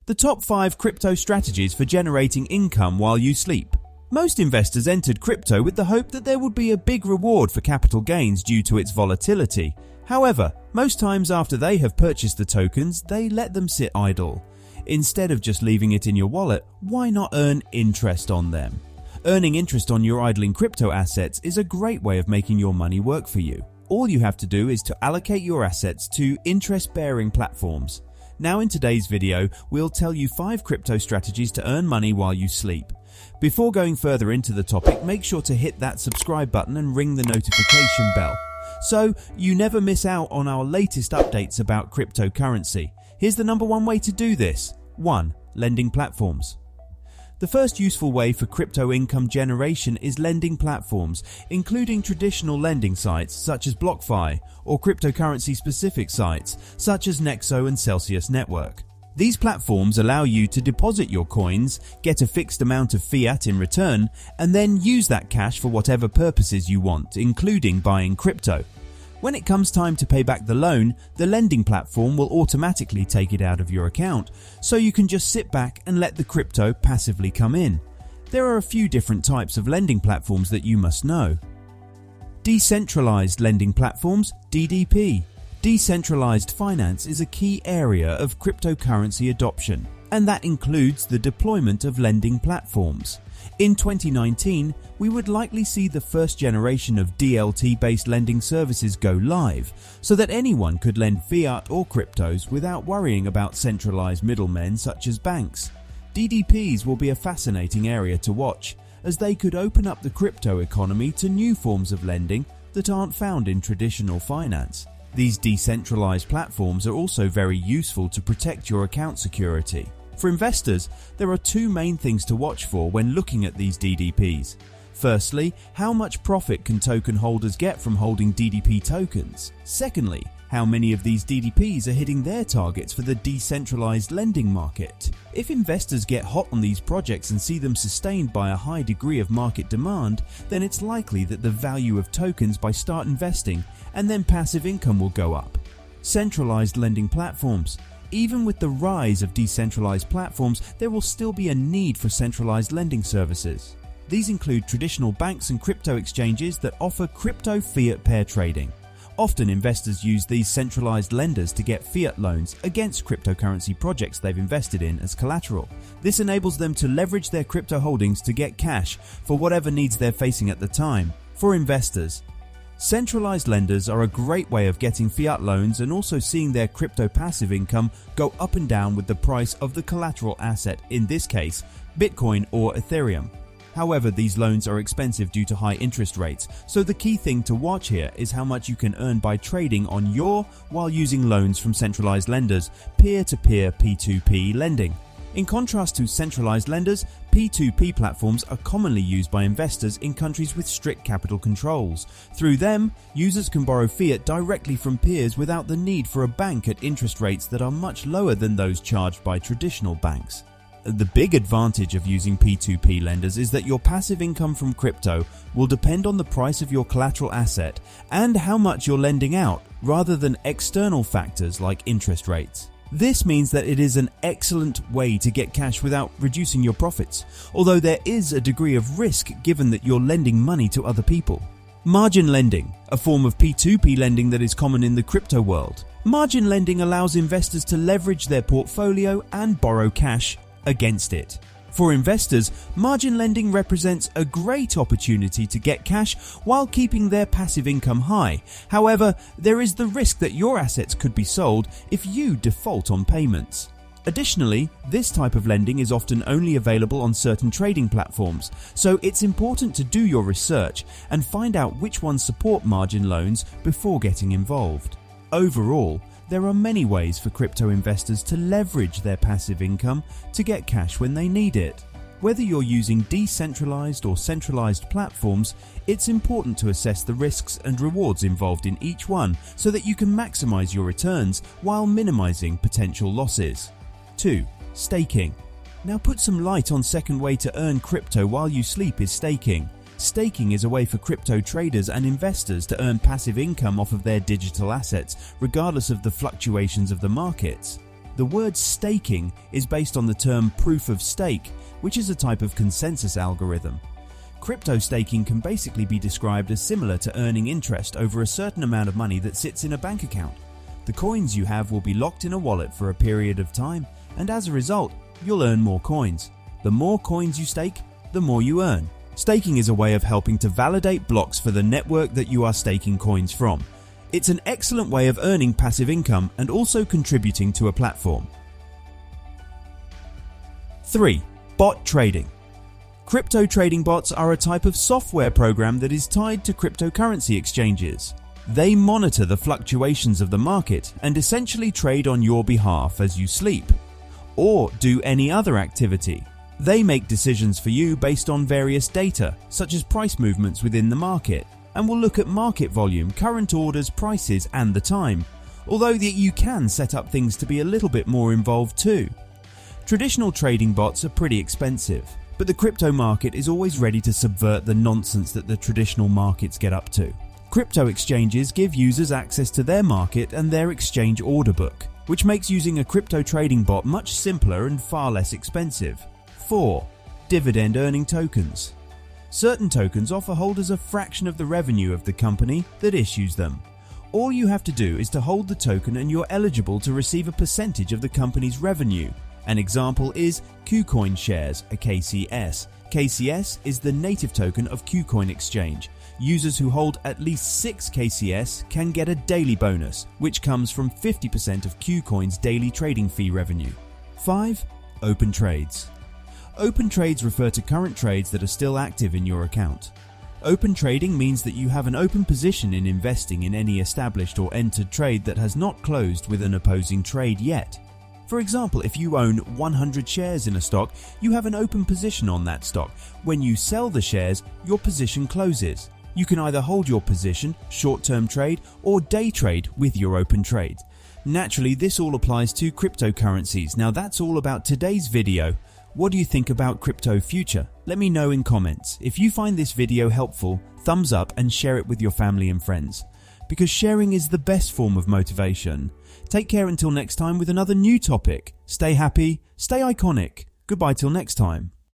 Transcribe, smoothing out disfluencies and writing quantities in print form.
The top 5 crypto strategies for generating income while you sleep. Most investors entered crypto with the hope that there would be a big reward for capital gains due to its volatility. However, most times after they have purchased the tokens, they let them sit idle. Instead of just leaving it in your wallet, why not earn interest on them? Earning interest on your idling crypto assets is a great way of making your money work for you. All you have to do is to allocate your assets to interest-bearing platforms. Now in today's video, we'll tell you 5 crypto strategies to earn money while you sleep. Before going further into the topic, make sure to hit that subscribe button and ring the notification bell, so you never miss out on our latest updates about cryptocurrency. Here's the number 1 way to do this. 1. Lending platforms. The first useful way for crypto income generation is lending platforms, including traditional lending sites such as BlockFi or cryptocurrency-specific sites such as Nexo and Celsius Network. These platforms allow you to deposit your coins, get a fixed amount of fiat in return, and then use that cash for whatever purposes you want, including buying crypto. When it comes time to pay back the loan, the lending platform will automatically take it out of your account, so you can just sit back and let the crypto passively come in. There are a few different types of lending platforms that you must know. Decentralized lending platforms, DDP. Decentralized finance is a key area of cryptocurrency adoption, and that includes the deployment of lending platforms. In 2019, we would likely see the first generation of DLT-based lending services go live, so that anyone could lend fiat or cryptos without worrying about centralized middlemen such as banks. DDPs will be a fascinating area to watch, as they could open up the crypto economy to new forms of lending that aren't found in traditional finance. These decentralized platforms are also very useful to protect your account security. For investors, there are 2 main things to watch for when looking at these DDPs. Firstly, how much profit can token holders get from holding DDP tokens? Secondly, how many of these DDPs are hitting their targets for the decentralized lending market? If investors get hot on these projects and see them sustained by a high degree of market demand, then it's likely that the value of tokens by start investing and then passive income will go up. Centralized lending platforms. Even with the rise of decentralized platforms, there will still be a need for centralized lending services. These include traditional banks and crypto exchanges that offer crypto fiat pair trading. Often investors use these centralized lenders to get fiat loans against cryptocurrency projects they've invested in as collateral. This enables them to leverage their crypto holdings to get cash for whatever needs they're facing at the time. For investors, centralized lenders are a great way of getting fiat loans and also seeing their crypto passive income go up and down with the price of the collateral asset, in this case, Bitcoin or Ethereum. However, these loans are expensive due to high interest rates, so the key thing to watch here is how much you can earn by trading on your while using loans from centralized lenders, peer-to-peer P2P lending. In contrast to centralized lenders, P2P platforms are commonly used by investors in countries with strict capital controls. Through them, users can borrow fiat directly from peers without the need for a bank at interest rates that are much lower than those charged by traditional banks. The big advantage of using P2P lenders is that your passive income from crypto will depend on the price of your collateral asset and how much you're lending out, rather than external factors like interest rates. This means that it is an excellent way to get cash without reducing your profits, although there is a degree of risk given that you're lending money to other people. Margin lending, a form of P2P lending that is common in the crypto world. Margin lending allows investors to leverage their portfolio and borrow cash against it. For investors, margin lending represents a great opportunity to get cash while keeping their passive income high. However, there is the risk that your assets could be sold if you default on payments. Additionally, this type of lending is often only available on certain trading platforms, so it's important to do your research and find out which ones support margin loans before getting involved. Overall, there are many ways for crypto investors to leverage their passive income to get cash when they need it. Whether you're using decentralized or centralized platforms, it's important to assess the risks and rewards involved in each one so that you can maximize your returns while minimizing potential losses. 2. Staking. Now put some light on second way to earn crypto while you sleep is staking. Staking is a way for crypto traders and investors to earn passive income off of their digital assets, regardless of the fluctuations of the markets. The word staking is based on the term proof of stake, which is a type of consensus algorithm. Crypto staking can basically be described as similar to earning interest over a certain amount of money that sits in a bank account. The coins you have will be locked in a wallet for a period of time, and as a result, you'll earn more coins. The more coins you stake, the more you earn. Staking is a way of helping to validate blocks for the network that you are staking coins from. It's an excellent way of earning passive income and also contributing to a platform. 3. Bot trading. Crypto trading bots are a type of software program that is tied to cryptocurrency exchanges. They monitor the fluctuations of the market and essentially trade on your behalf as you sleep, or do any other activity. They make decisions for you based on various data, such as price movements within the market, and will look at market volume, current orders, prices, and the time, although you can set up things to be a little bit more involved too. Traditional trading bots are pretty expensive, but the crypto market is always ready to subvert the nonsense that the traditional markets get up to. Crypto exchanges give users access to their market and their exchange order book, which makes using a crypto trading bot much simpler and far less expensive. 4. Dividend earning tokens. Certain tokens offer holders a fraction of the revenue of the company that issues them. All you have to do is to hold the token and you're eligible to receive a percentage of the company's revenue. An example is KuCoin shares, a KCS. KCS is the native token of KuCoin exchange. Users who hold at least 6 KCS can get a daily bonus, which comes from 50% of KuCoin's daily trading fee revenue. 5. Open trades. Open trades refer to current trades that are still active in your account. Open trading means that you have an open position in investing in any established or entered trade that has not closed with an opposing trade yet. For example, if you own 100 shares in a stock, you have an open position on that stock. When you sell the shares, your position closes. You can either hold your position, short-term trade, or day trade with your open trade. Naturally, this all applies to cryptocurrencies. Now that's all about today's video. What do you think about crypto future? Let me know in comments. If you find this video helpful, thumbs up and share it with your family and friends, because sharing is the best form of motivation. Take care until next time with another new topic. Stay happy, stay iconic. Goodbye till next time.